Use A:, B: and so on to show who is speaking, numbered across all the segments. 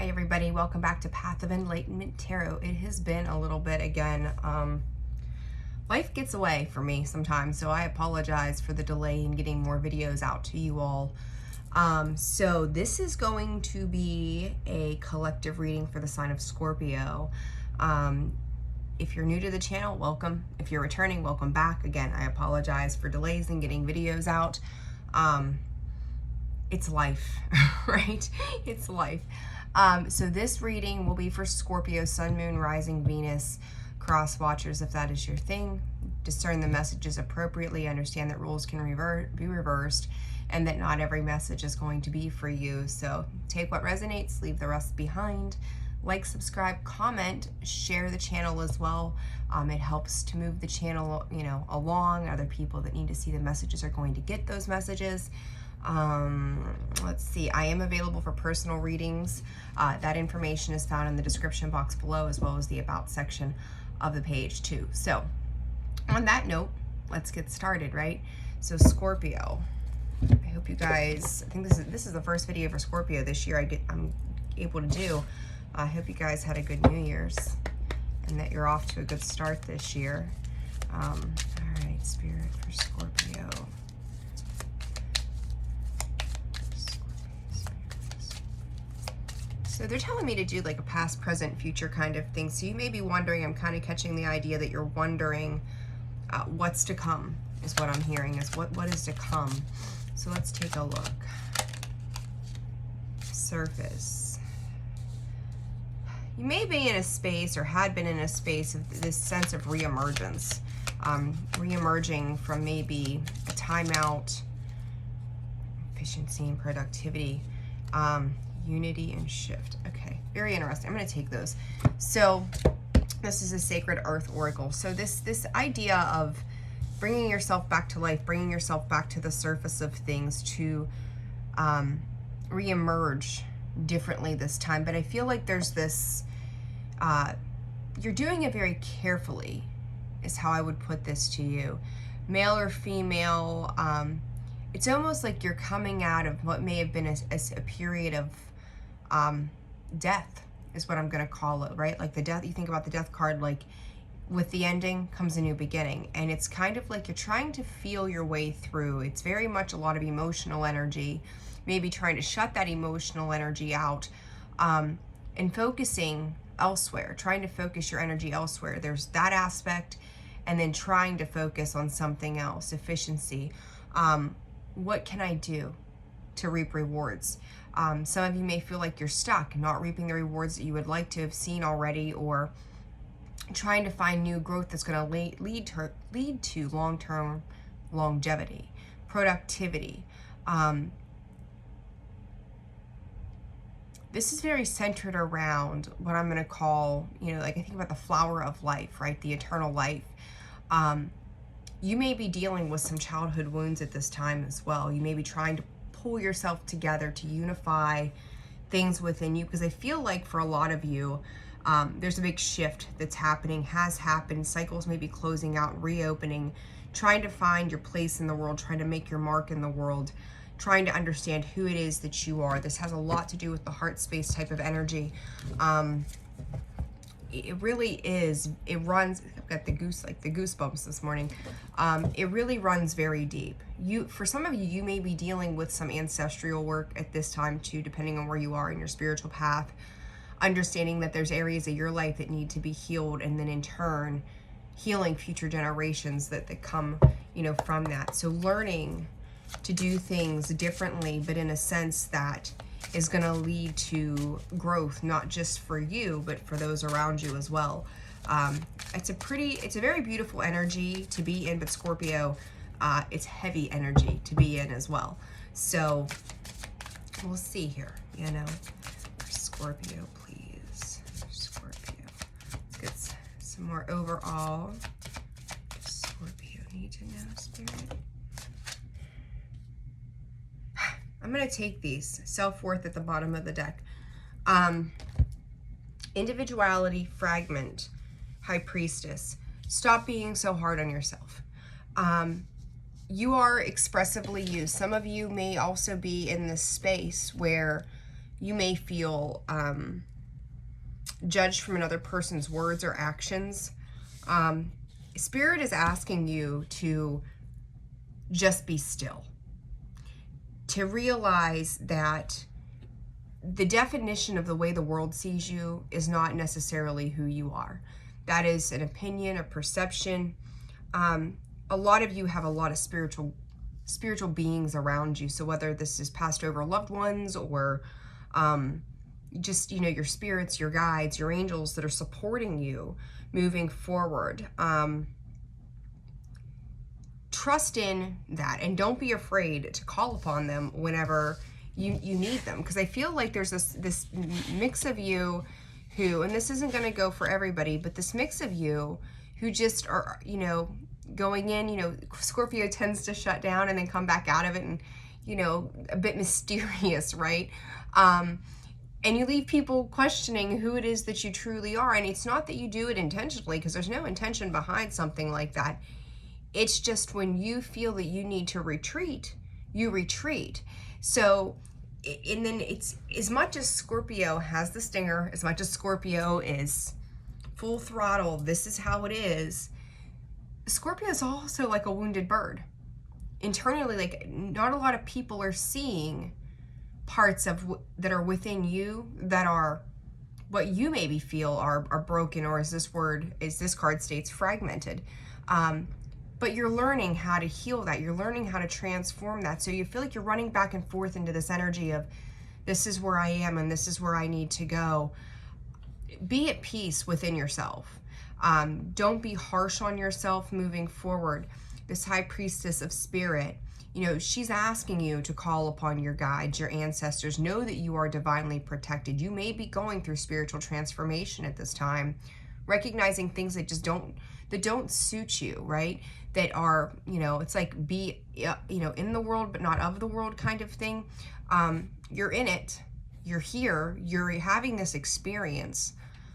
A: Hi everybody, welcome back to Path of Enlightenment Tarot. It has been a little bit again. Life gets away from me sometimes, so I apologize for the delay in getting more videos out to you all. So this is going to be a collective reading for the sign of Scorpio. If you're new to the channel, welcome. If you're returning, welcome back. Again, I apologize for delays in getting videos out. It's life, right? It's life. So this reading will be for Scorpio, Sun, Moon, Rising, Venus, cross watchers, if that is your thing. Discern the messages appropriately, understand that rules can be reversed, and that not every message is going to be for you. So take what resonates, leave the rest behind. Like, subscribe, comment, share the channel as well. It helps to move the channel, along. Other people that need to see the messages are going to get those messages. Let's see, I am available for personal readings. That information is found in the description box below, as well as the about section of the page too. So on that note, let's get started, right? So Scorpio, I hope you guys, I think this is the first video for Scorpio this year I'm able to do. I hope you guys had a good New Year's and that you're off to a good start this year. All right, Spirit for Scorpio. So they're telling me to do like a past, present, future kind of thing. So you may be wondering, I'm kind of catching the idea that you're wondering what's to come is what I'm hearing, is what is to come. So let's take a look. Surface. You may be in a space or had been in a space of this sense of reemergence. Reemerging from maybe a timeout, efficiency and productivity. Unity and shift. Okay, very interesting. I'm going to take those. So this is a sacred earth oracle. So this idea of bringing yourself back to life, bringing yourself back to the surface of things to reemerge differently this time. But I feel like there's this, you're doing it very carefully is how I would put this to you. Male or female, it's almost like you're coming out of what may have been a period of death is what I'm going to call it, right? Like the death, you think about the death card, like with the ending comes a new beginning. And it's kind of like you're trying to feel your way through. It's very much a lot of emotional energy, maybe trying to shut that emotional energy out and focusing elsewhere, trying to focus your energy elsewhere. There's that aspect, and then trying to focus on something else, efficiency. What can I do to reap rewards? Some of you may feel like you're stuck, not reaping the rewards that you would like to have seen already, or trying to find new growth that's going to lead to long-term longevity, productivity. This is very centered around what I'm going to call, like I think about the flower of life, right? The eternal life. You may be dealing with some childhood wounds at this time as well. You may be trying to pull yourself together to unify things within you, because I feel like for a lot of you, there's a big shift that's happening, has happened. Cycles may be closing out, reopening, trying to find your place in the world, trying to make your mark in the world, trying to understand who it is that you are. This has a lot to do with the heart space type of energy. It really is, it runs, I've got the goosebumps this morning. It really runs very deep. For some of you, you may be dealing with some ancestral work at this time too, depending on where you are in your spiritual path. Understanding that there's areas of your life that need to be healed, and then in turn, healing future generations that come, from that. So learning to do things differently, but in a sense that is going to lead to growth, not just for you, but for those around you as well. It's a very beautiful energy to be in, but Scorpio, it's heavy energy to be in as well. So we'll see here, for Scorpio, please. Scorpio. Let's get some more overall. Scorpio need to know, Spirit. I'm going to take these. Self-worth at the bottom of the deck. Individuality, fragment, High Priestess. Stop being so hard on yourself. You are expressively you. Some of you may also be in this space where you may feel judged from another person's words or actions. Spirit is asking you to just be still, to realize that the definition of the way the world sees you is not necessarily who you are. That is an opinion, a perception. A lot of you have a lot of spiritual beings around you. So whether this is passed over loved ones or just, your spirits, your guides, your angels that are supporting you moving forward. Trust in that, and don't be afraid to call upon them whenever you need them, because I feel like there's this mix of you who, and this isn't going to go for everybody, but this mix of you who just are, going in, Scorpio tends to shut down and then come back out of it, and, a bit mysterious, right? And you leave people questioning who it is that you truly are. And it's not that you do it intentionally, because there's no intention behind something like that. It's just when you feel that you need to retreat, you retreat. So, and then it's, as much as Scorpio has the stinger, as much as Scorpio is full throttle, this is how it is, Scorpio is also like a wounded bird. Internally, like, not a lot of people are seeing parts of that are within you that are what you maybe feel are broken, or as this card states, fragmented. But you're learning how to heal that. You're learning how to transform that. So you feel like you're running back and forth into this energy of, this is where I am and this is where I need to go. Be at peace within yourself. Don't be harsh on yourself moving forward. This high priestess of spirit, she's asking you to call upon your guides, your ancestors. Know that you are divinely protected. You may be going through spiritual transformation at this time, recognizing things that just don't suit you, right? That are, it's like be, in the world, but not of the world kind of thing. You're in it. You're here. You're having this experience.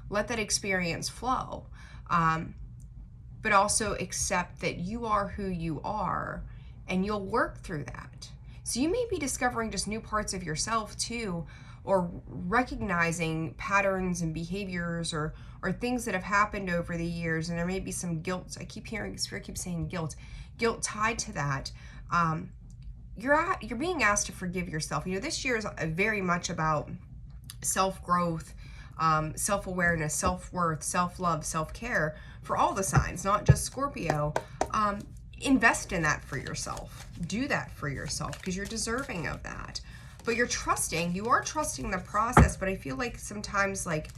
A: Let that experience flow. But also accept that you are who you are, and you'll work through that. So you may be discovering just new parts of yourself too, or recognizing patterns and behaviors or things that have happened over the years, and there may be some guilt. I keep hearing Spirit keep saying guilt tied to that. You're being asked to forgive yourself. This year is very much about self-growth, self-awareness, self-worth, self-love, self-care for all the signs, not just Scorpio. Invest in that for yourself. Do that for yourself, because you're deserving of that. But you are trusting the process, but I feel like sometimes, like,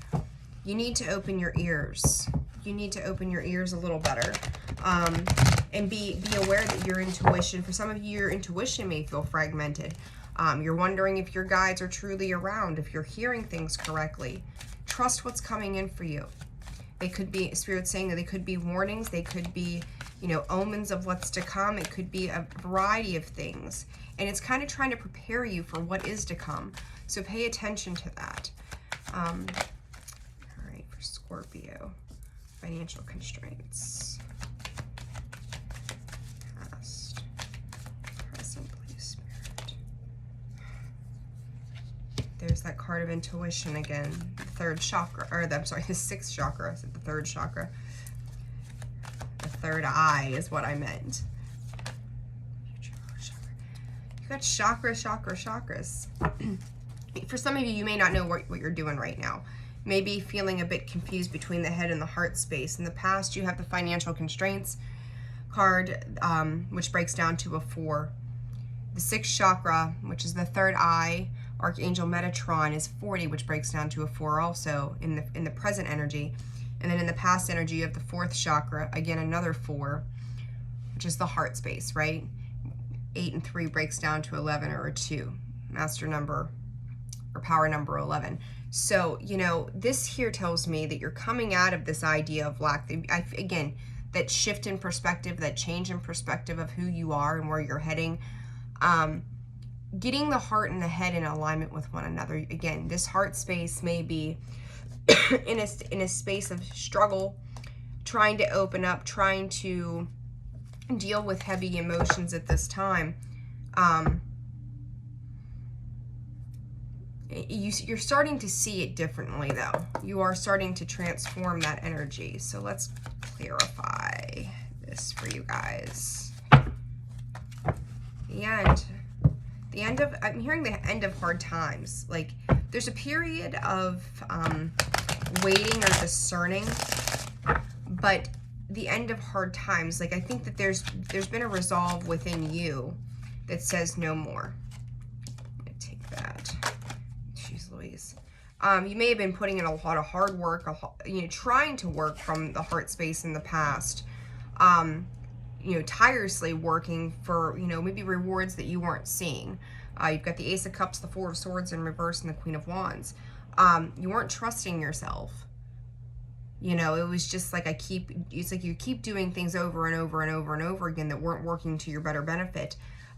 A: you need to open your ears. You need to open your ears a little better. And be aware that your intuition, for some of you, your intuition may feel fragmented. You're wondering if your guides are truly around, if you're hearing things correctly. Trust what's coming in for you. They could be, Spirit saying that they could be warnings, they could be, omens of what's to come. It could be a variety of things. And it's kind of trying to prepare you for what is to come. So pay attention to that. All right, for Scorpio, financial constraints. Past, present, please, Spirit. There's that card of intuition again. The third chakra, or the sixth chakra. I said the third chakra. The third eye is what I meant. You got chakras. For some of you, you may not know what you're doing right now. Maybe feeling a bit confused between the head and the heart space. In the past, you have the financial constraints card, which breaks down to a 4. The sixth chakra, which is the third eye, Archangel Metatron, is 40, which breaks down to a 4 also in the present energy. And then in the past energy of the fourth chakra, again, another 4, which is the heart space, right? 8 and 3 breaks down to 11 or a 2, master number or power number 11. So, this here tells me that you're coming out of this idea of lack. Again, that shift in perspective, that change in perspective of who you are and where you're heading. Getting the heart and the head in alignment with one another. Again, this heart space may be in a space of struggle, trying to open up, trying to deal with heavy emotions at this time. You're starting to see it differently, though. You are starting to transform that energy. So let's clarify this for you guys. The end of, I'm hearing the end of hard times. Like, there's a period of waiting or discerning, but the end of hard times, like, I think that there's been a resolve within you that says no more. I'm gonna take that. Jeez Louise. You may have been putting in a lot of hard work, trying to work from the heart space in the past, tirelessly working for, maybe rewards that you weren't seeing. You've got the Ace of Cups, the Four of Swords in reverse, and the Queen of Wands. You weren't trusting yourself. It was just like it's like you keep doing things over and over and over and over again that weren't working to your better benefit.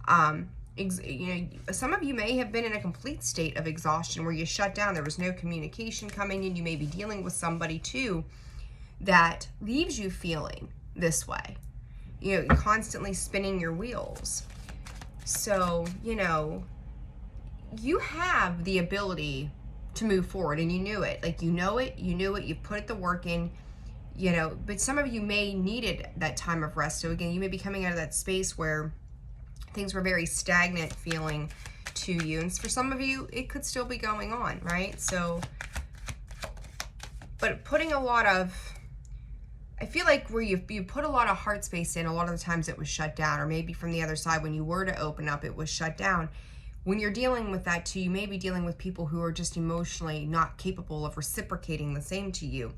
A: Some of you may have been in a complete state of exhaustion where you shut down. There was no communication coming in. You may be dealing with somebody too that leaves you feeling this way. Constantly spinning your wheels. So, you have the ability to move forward, and you knew it. Like, you knew it, you put the work in, but some of you may needed that time of rest. So again, you may be coming out of that space where things were very stagnant feeling to you. And for some of you, it could still be going on, right? So, but putting a lot of, I feel like where you put a lot of heart space in, a lot of the times it was shut down, or maybe from the other side, when you were to open up, it was shut down. When you're dealing with that too, you may be dealing with people who are just emotionally not capable of reciprocating the same to you.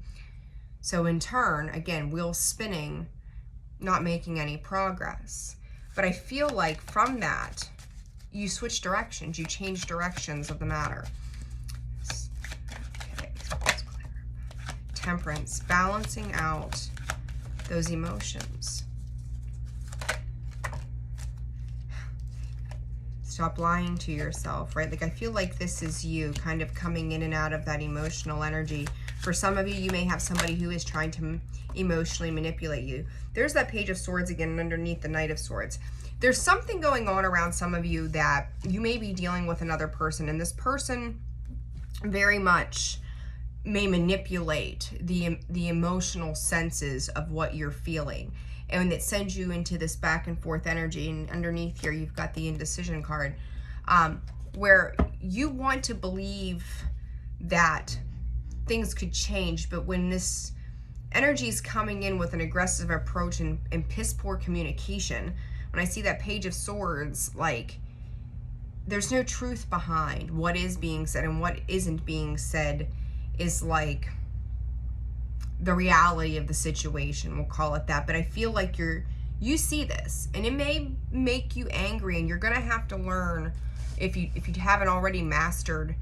A: So in turn, again, wheels spinning, not making any progress. But I feel like from that, you switch directions, you change directions of the matter. Okay, so let's clarify. Temperance, balancing out those emotions. Stop lying to yourself, right? Like, I feel like this is you kind of coming in and out of that emotional energy. For some of you, you may have somebody who is trying to emotionally manipulate you. There's that Page of Swords again, and underneath the Knight of Swords. There's something going on around some of you that you may be dealing with another person, and this person very much may manipulate the emotional senses of what you're feeling. And it sends you into this back and forth energy. And underneath here, you've got the indecision card, where you want to believe that things could change. But when this energy is coming in with an aggressive approach and piss poor communication, when I see that Page of Swords, like, there's no truth behind what is being said, and what isn't being said is like the reality of the situation, we'll call it that. But I feel like you see this, and it may make you angry, and you're gonna have to learn, if you haven't already mastered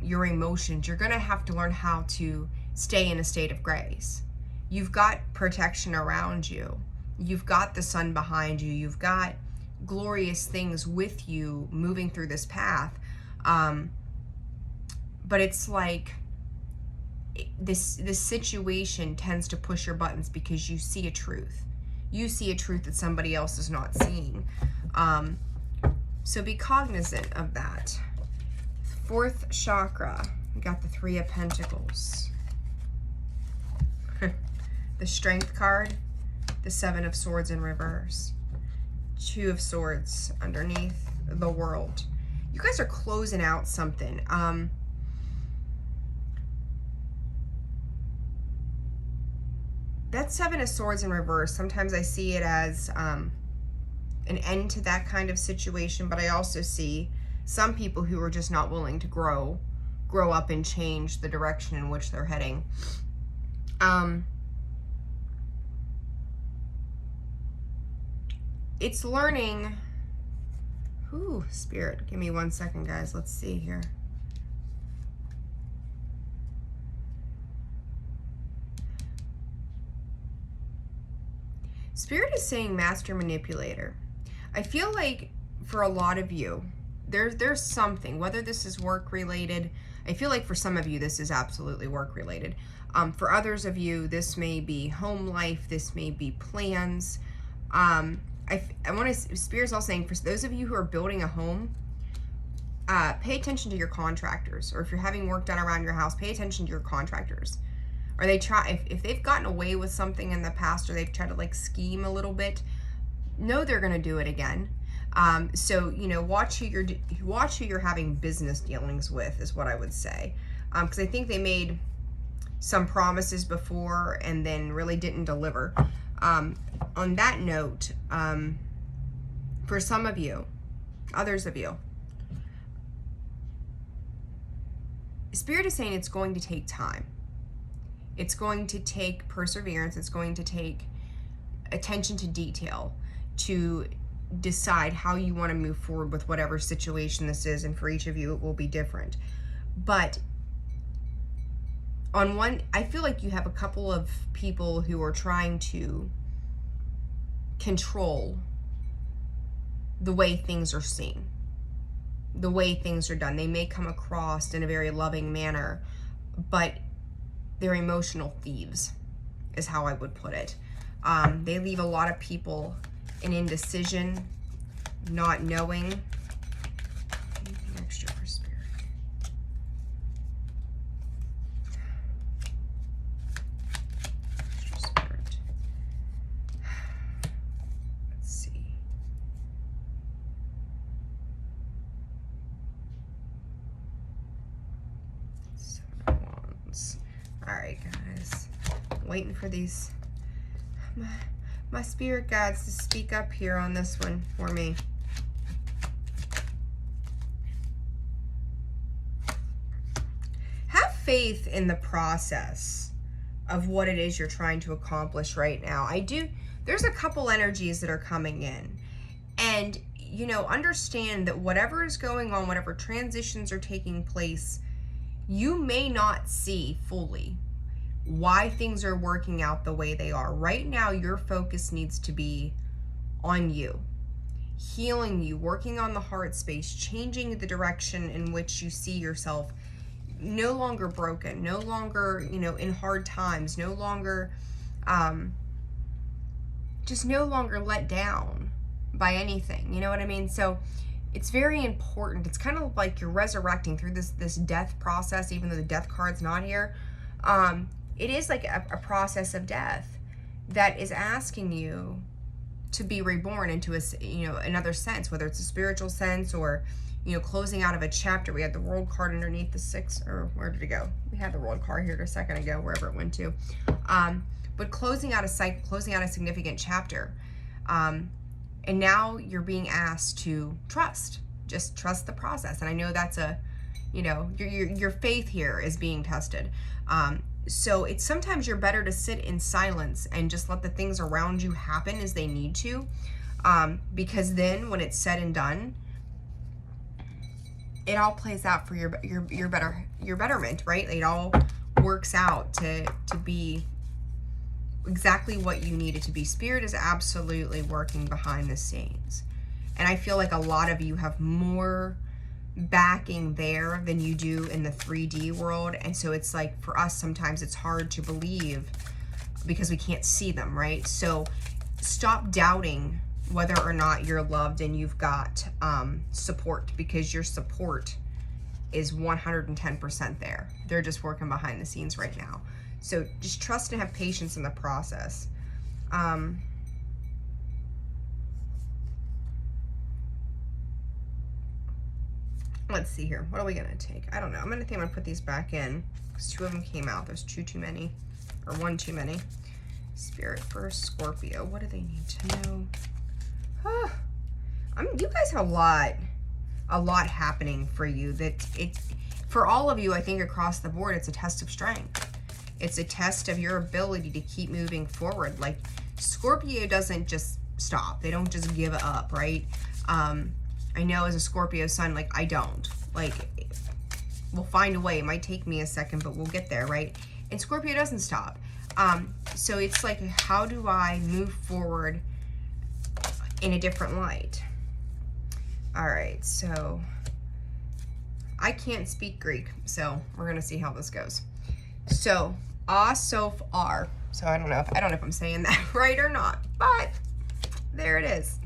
A: your emotions, you're gonna have to learn how to stay in a state of grace. You've got protection around you, you've got the sun behind you, you've got glorious things with you moving through this path, but it's like this situation tends to push your buttons because you see a truth. You see a truth that somebody else is not seeing. So be cognizant of that. Fourth chakra, we got the Three of Pentacles. The Strength card, the Seven of Swords in reverse. Two of Swords underneath, the World. You guys are closing out something. That Seven of Swords in reverse, sometimes I see it as an end to that kind of situation, but I also see some people who are just not willing to grow up and change the direction in which they're heading. It's learning. Ooh, Spirit, give me 1 second, guys. Let's see here. Spirit is saying master manipulator. I feel like for a lot of you, there's something, whether this is work related. I feel like for some of you, this is absolutely work related. For others of you, this may be home life. This may be plans. I want to, Spirit's also saying for those of you who are building a home, Pay attention to your contractors, or if you're having work done around your house, pay attention to your contractors. Or they try, if they've gotten away with something in the past, or they've tried to like scheme a little bit, know they're going to do it again. So watch who you're having business dealings with, is what I would say, because I think they made some promises before and then really didn't deliver. On that note, for some of you, others of you, Spirit is saying it's going to take time. It's going to take perseverance. It's going to take attention to detail to decide how you want to move forward with whatever situation this is. And for each of you, it will be different. But I feel like you have a couple of people who are trying to control the way things are seen, the way things are done. They may come across in a very loving manner, but they're emotional thieves, is how I would put it. They leave a lot of people in indecision, not knowing. Anything extra for Spirit? Extra Spirit. Let's see. Seven of Wands. All right, guys. Waiting for these. My spirit guides to speak up here on this one for me. Have faith in the process of what it is you're trying to accomplish right now. There's a couple energies that are coming in. And, understand that whatever is going on, whatever transitions are taking place, you may not see fully why things are working out the way they are. Right now, your focus needs to be on you, healing you, working on the heart space, changing the direction in which you see yourself, no longer broken, no longer, in hard times, no longer, just no longer let down by anything. You know what I mean? So it's very important. It's kind of like you're resurrecting through this death process, even though the death card's not here. It is like a process of death that is asking you to be reborn into another sense, whether it's a spiritual sense or, closing out of a chapter. We had the World card underneath the 6, or where did it go? We had the World card here a second ago, wherever it went to. But closing out a cycle, closing out a significant chapter. And now you're being asked to just trust the process. And I know that's your faith here is being tested. So it's sometimes you're better to sit in silence and just let the things around you happen as they need to, because then when it's said and done, it all plays out for your betterment, right? It all works out to be exactly what you need it to be. Spirit is absolutely working behind the scenes, and I feel like a lot of you have more backing there than you do in the 3D world. And so it's like, for us, sometimes it's hard to believe because we can't see them, right? So stop doubting whether or not you're loved and you've got support, because your support is 110% there. They're just working behind the scenes right now. So just trust and have patience in the process. Let's see here. What are we going to take? I don't know. I'm going to put these back in because 2 of them came out. There's 2 too many, or 1 too many. Spirit for Scorpio. What do they need to know? You guys have a lot happening for you. For all of you, I think across the board, it's a test of strength. It's a test of your ability to keep moving forward. Like, Scorpio doesn't just stop. They don't just give up, right? I know as a Scorpio sun, like, I don't. Like, we'll find a way. It might take me a second, but we'll get there, right? And Scorpio doesn't stop. So it's like, how do I move forward in a different light? All right, so I can't speak Greek, so we're gonna see how this goes. So, Sof R. So I don't know if I'm saying that right or not, but there it is.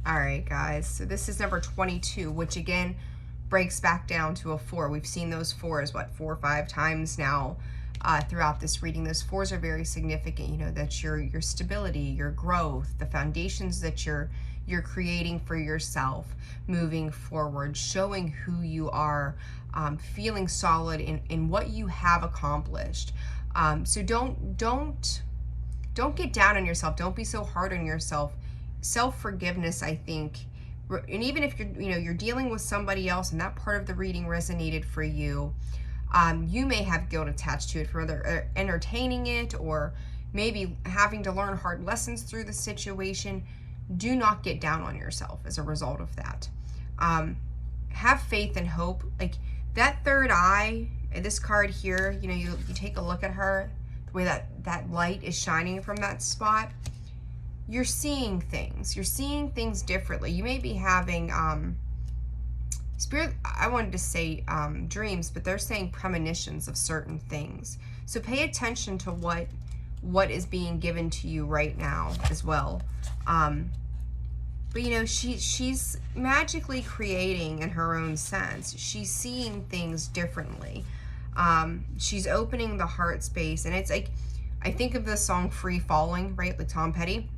A: All right, guys, so this is number 22, which again, breaks back down to a 4. We've seen those 4s, 4 or 5 times now throughout this reading. Those 4s are very significant. You know, that's your stability, your growth, the foundations that you're creating for yourself, moving forward, showing who you are, feeling solid in what you have accomplished. So don't get down on yourself. Don't be so hard on yourself. Self-forgiveness, I think, and even if you're dealing with somebody else and that part of the reading resonated for you, you may have guilt attached to it for either entertaining it or maybe having to learn hard lessons through the situation. Do not get down on yourself as a result of that. Have faith and hope. Like that third eye, this card here, you take a look at her, the way that light is shining from that spot. You're seeing things. You're seeing things differently. You may be having spirit, I wanted to say dreams, but they're saying premonitions of certain things. So pay attention to what is being given to you right now as well. But she's magically creating in her own sense. She's seeing things differently. She's opening the heart space, and it's like, I think of the song Free Falling, right? Like Tom Petty.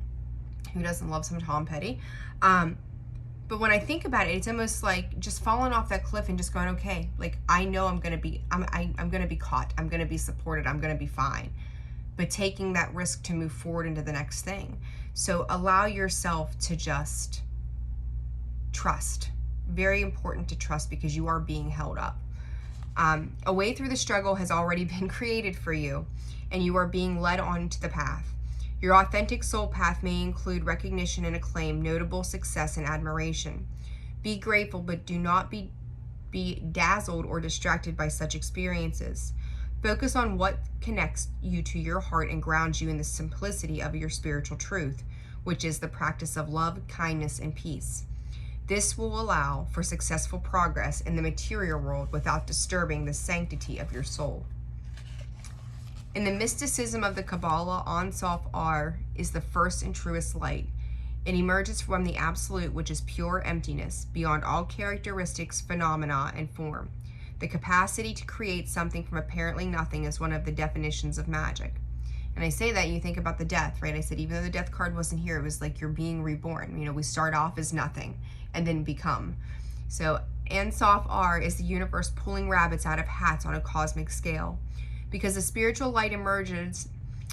A: Who doesn't love some Tom Petty? But when I think about it, it's almost like just falling off that cliff and just going, okay, like I know I'm gonna be caught, I'm gonna be supported, I'm gonna be fine. But taking that risk to move forward into the next thing. So allow yourself to just trust. Very important to trust, because you are being held up. A way through the struggle has already been created for you, and you are being led onto the path. Your authentic soul path may include recognition and acclaim, notable success and admiration. Be grateful, but do not be dazzled or distracted by such experiences. Focus on what connects you to your heart and grounds you in the simplicity of your spiritual truth, which is the practice of love, kindness, and peace. This will allow for successful progress in the material world without disturbing the sanctity of your soul. In the mysticism of the Kabbalah, Ein Sof R is the first and truest light. It emerges from the absolute, which is pure emptiness, beyond all characteristics, phenomena, and form. The capacity to create something from apparently nothing is one of the definitions of magic. And I say that, you think about the death, right? I said, even though the death card wasn't here, it was like you're being reborn. We start off as nothing and then become. So Ein Sof R is the universe pulling rabbits out of hats on a cosmic scale. Because the spiritual light emerges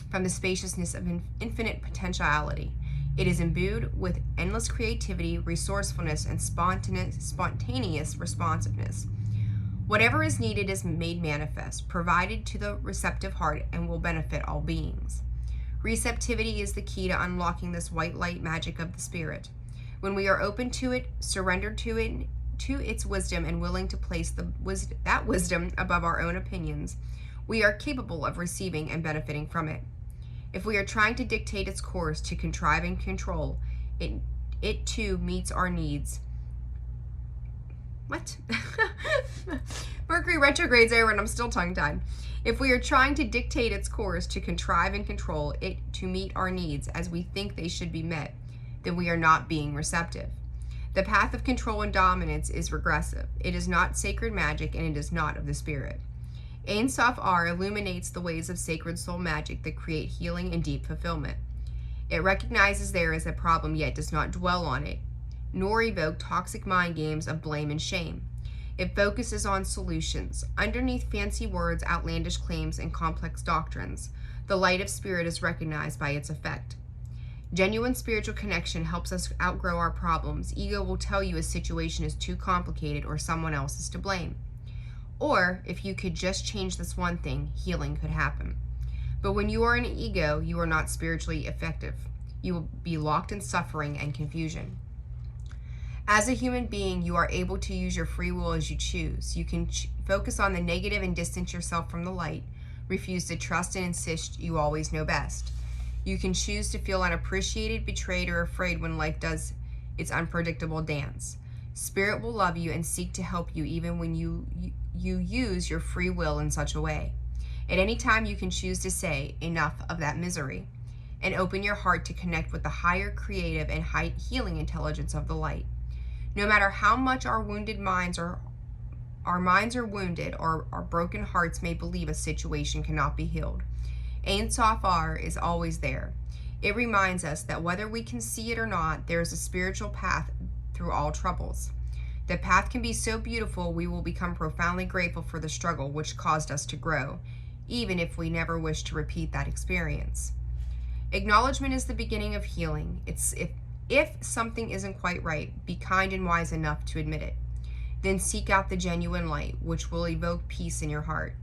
A: from the spaciousness of infinite potentiality. It is imbued with endless creativity, resourcefulness, and spontaneous responsiveness. Whatever is needed is made manifest, provided to the receptive heart, and will benefit all beings. Receptivity is the key to unlocking this white light magic of the spirit. When we are open to it, surrendered to it, to its wisdom, and willing to place that wisdom above our own opinions, we are capable of receiving and benefiting from it. If we are trying to dictate its course, to contrive and control, it too meets our needs. What? Mercury retrograde's over and I'm still tongue-tied. If we are trying to dictate its course, to contrive and control it to meet our needs as we think they should be met, then we are not being receptive. The path of control and dominance is regressive. It is not sacred magic, and it is not of the spirit. Ein Sof R illuminates the ways of sacred soul magic that create healing and deep fulfillment. It recognizes there is a problem, yet does not dwell on it, nor evoke toxic mind games of blame and shame. It focuses on solutions. Underneath fancy words, outlandish claims, and complex doctrines, the light of spirit is recognized by its effect. Genuine spiritual connection helps us outgrow our problems. Ego will tell you a situation is too complicated or someone else is to blame. Or, if you could just change this one thing, healing could happen. But when you are in ego, you are not spiritually effective. You will be locked in suffering and confusion. As a human being, you are able to use your free will as you choose. You can focus on the negative and distance yourself from the light. Refuse to trust and insist you always know best. You can choose to feel unappreciated, betrayed, or afraid when life does its unpredictable dance. Spirit will love you and seek to help you even when you use your free will in such a way. At any time, you can choose to say, enough of that misery, and open your heart to connect with the higher creative and high healing intelligence of the light. No matter how much our wounded minds our minds are wounded, or our broken hearts may believe a situation cannot be healed. Ein Sof Ar is always there. It reminds us that whether we can see it or not, there is a spiritual path through all troubles. The path can be so beautiful we will become profoundly grateful for the struggle which caused us to grow, even if we never wish to repeat that experience. Acknowledgement is the beginning of healing. If something isn't quite right, be kind and wise enough to admit it. Then seek out the genuine light, which will evoke peace in your heart.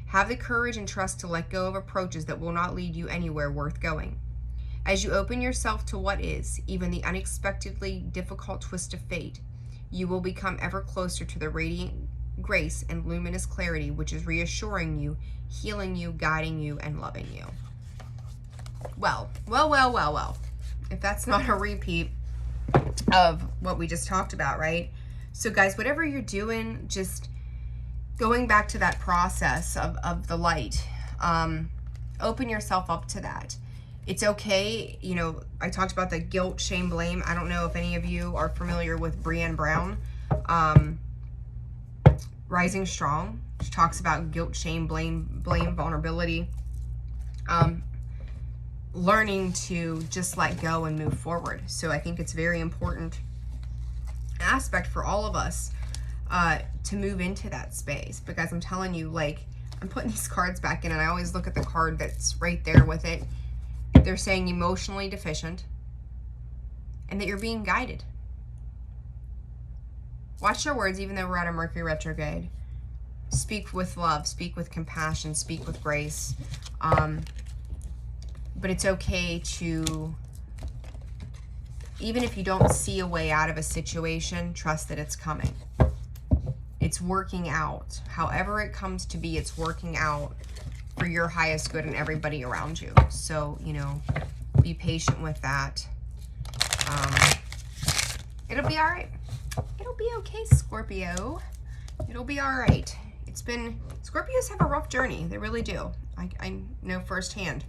A: Have the courage and trust to let go of approaches that will not lead you anywhere worth going. As you open yourself to what is, even the unexpectedly difficult twist of fate, you will become ever closer to the radiant grace and luminous clarity which is reassuring you, healing you, guiding you, and loving you. Well. If that's not a repeat of what we just talked about, right? So guys, whatever you're doing, just going back to that process of the light, open yourself up to that. It's okay. You know, I talked about the guilt, shame, blame. I don't know if any of you are familiar with Brené Brown, Rising Strong. She talks about guilt, shame, blame, vulnerability. Learning to just let go and move forward. So I think it's a very important aspect for all of us to move into that space, because I'm telling you, like, I'm putting these cards back in and I always look at the card that's right there with it. They're saying emotionally deficient and that you're being guided. Watch your words, even though we're at a Mercury retrograde. Speak with love, speak with compassion, speak with grace. But it's okay to, even if you don't see a way out of a situation, trust that it's coming. It's working out. However it comes to be, it's working out for your highest good and everybody around you. So, you know, be patient with that. It'll be all right. It'll be okay, Scorpio. It'll be all right. Scorpios have a rough journey. They really do. I know firsthand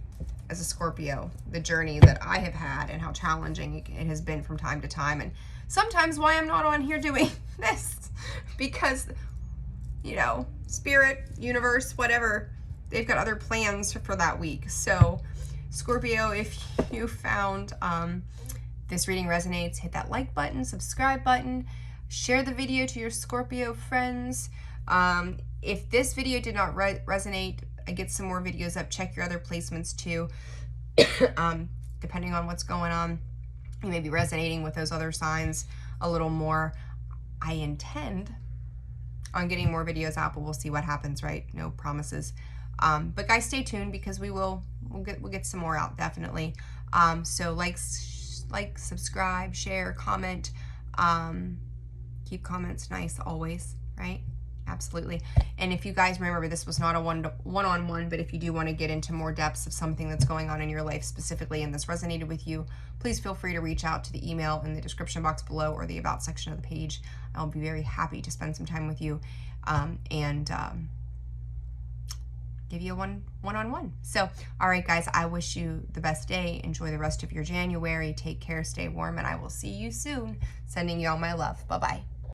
A: as a Scorpio the journey that I have had and how challenging it has been from time to time, and sometimes why I'm not on here doing this, because, you know, spirit, universe, whatever, they've got other plans for that week. So Scorpio, if you found this reading resonates, hit that like button, subscribe button, share the video to your Scorpio friends. If this video did not resonate, I get some more videos up. Check your other placements too. Depending on what's going on, you may be resonating with those other signs a little more. I intend on getting more videos out, but we'll see what happens, right? No promises. But guys, stay tuned, because we'll get some more out, definitely. So like, subscribe, share, comment. Keep comments nice always, right? Absolutely. And if you guys remember, this was not a one-on-one, but if you do want to get into more depths of something that's going on in your life specifically and this resonated with you, please feel free to reach out to the email in the description box below or the about section of the page. I'll be very happy to spend some time with you and give you a one-on-one. So, all right, guys, I wish you the best day. Enjoy the rest of your January. Take care, stay warm, and I will see you soon. Sending you all my love. Bye-bye.